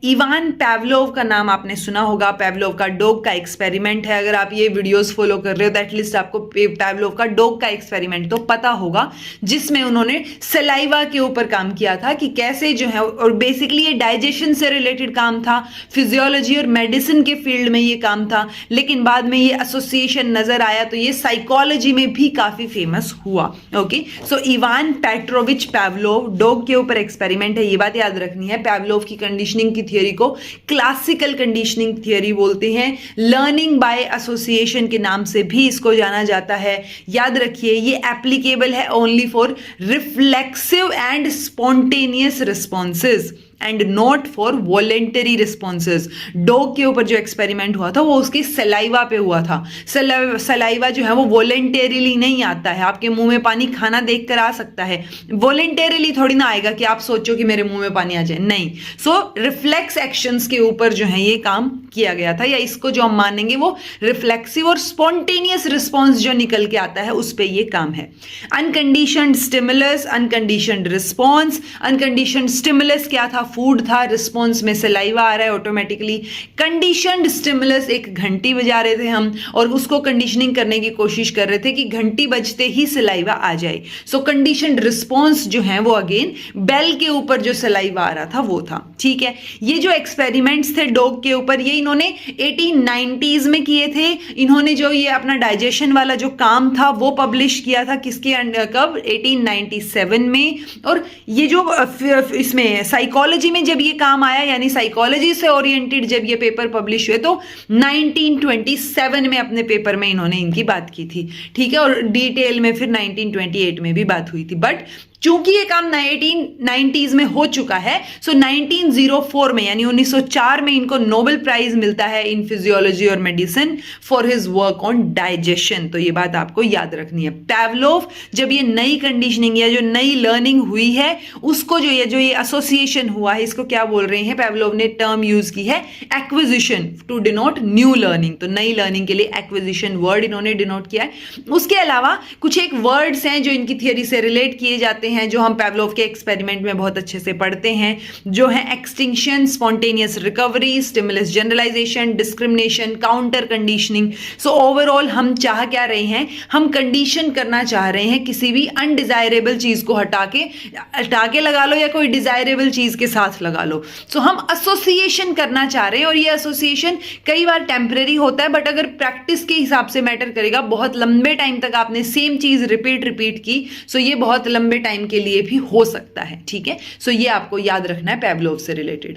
Ivan पैवलोव का नाम आपने सुना होगा। पैवलोव का डॉग का एक्सपेरिमेंट है। अगर आप ये वीडियोस फॉलो कर रहे हो तो एटलीस्ट आपको पैवलोव का डॉग का एक्सपेरिमेंट तो पता होगा, जिसमें उन्होंने सलाइवा के ऊपर काम किया था कि कैसे जो है, और बेसिकली ये डाइजेशन से रिलेटेड काम था, फिजियोलॉजी और मेडिसिन के फील्ड में ये काम था, लेकिन बाद में ये एसोसिएशन नजर आया तो ये साइकोलॉजी में भी काफी फेमस हुआ। ओके, सो इवान पेट्रोविच पैवलोव, डॉग के ऊपर एक्सपेरिमेंट है, ये बात याद रखनी है। पैवलोव की कंडीशनिंग की थियरी को क्लासिकल कंडीशनिंग थियरी बोलते हैं। लर्निंग बाय एसोसिएशन के नाम से भी इसको जाना जाता है। याद रखिए ये एप्लीकेबल है only for reflexive and spontaneous responses and not for voluntary responses. Dog के ऊपर जो एक्सपेरिमेंट हुआ था वो उसकी सलाइवा पे हुआ था। सलाइवा जो है वो वॉलेंटेरिली नहीं आता है। आपके मुंह में पानी खाना देखकर आ सकता है, वॉलेंटेरिली थोड़ी ना आएगा कि आप सोचो कि मेरे मुंह में पानी आ जाए, नहीं। सो रिफ्लेक्स एक्शंस के ऊपर जो है ये काम किया गया था, या इसको जो हम मानेंगे वो रिफ्लेक्सिव और स्पॉन्टेनियस रिस्पॉन्स जो निकल के आता है उस पर ये काम है। Unconditioned stimulus, unconditioned response. Unconditioned stimulus क्या था? फूड था। रिस्पॉन्स में सलाइवा आ रहा है ऑटोमेटिकली। कंडीशनड स्टिमुलस, एक घंटी बजा रहे थे हम और उसको कंडीशनिंग करने की कोशिश कर रहे थे कि घंटी बजते ही सलाइवा आ जाए। सो कंडीशनड रिस्पॉन्स जो है वो अगेन बेल के ऊपर जो सलाइवा आ रहा था वो था। ठीक है, ये जो एक्सपेरिमेंट्स थे डॉग के ऊपर ये इन्होंने 1890s में किए थे। इन्होंने जो ये अपना डाइजेशन वाला जो काम था वो पब्लिश किया था किसके कब? 1897 में। और ये जो इसमें साइकोलॉजी में जब ये काम आया, यानी साइकोलॉजी से ओरिएंटेड जब ये पेपर पब्लिश हुए तो 1927 में अपने पेपर में इन्होंने इनकी बात की थी। ठीक है, और डिटेल में फिर 1928 में भी बात हुई थी। बट चूंकि ये काम 1990s में हो चुका है, सो 1904 में यानी 1904 में इनको नोबेल प्राइज मिलता है इन फिजियोलॉजी और medicine for his work on digestion. तो ये बात आपको याद रखनी है। पैवलोव जब ये नई कंडीशनिंग या जो नई लर्निंग हुई है उसको जो ये एसोसिएशन हुआ है, इसको क्या बोल रहे हैं? पैवलोव ने टर्म यूज की है acquisition to denote new learning. तो नई लर्निंग के लिए एक्विजिशन वर्ड इन्होंने डिनोट किया है। उसके अलावा कुछ एक वर्ड्स हैं जो इनकी थियरी से रिलेट किए जाते हैं, जो हम पैवलोव के एक्सपेरिमेंट में बहुत अच्छे से पढ़ते हैं, जो है extinction, spontaneous recovery, stimulus generalisation, discrimination, counter conditioning. So overall हम चाह क्या रहे हैं? हम कंडीशन करना चाह रहे हैं किसी भी अनडिजायरेबल चीज को हटा के लगा लो या कोई डिजायरेबल चीज के साथ लगा लो। सो हम एसोसिएशन करना चाह रहे हैं, और ये एसोसिएशन कई बार टेम्परेरी होता है, बट अगर प्रैक्टिस के हिसाब से मैटर करेगा, बहुत लंबे टाइम तक आपने सेम चीज रिपीट की, सो ये बहुत लंबे टाइम के लिए भी हो सकता है। ठीक है, सो ये आपको याद रखना है पैवलोव से रिलेटेड।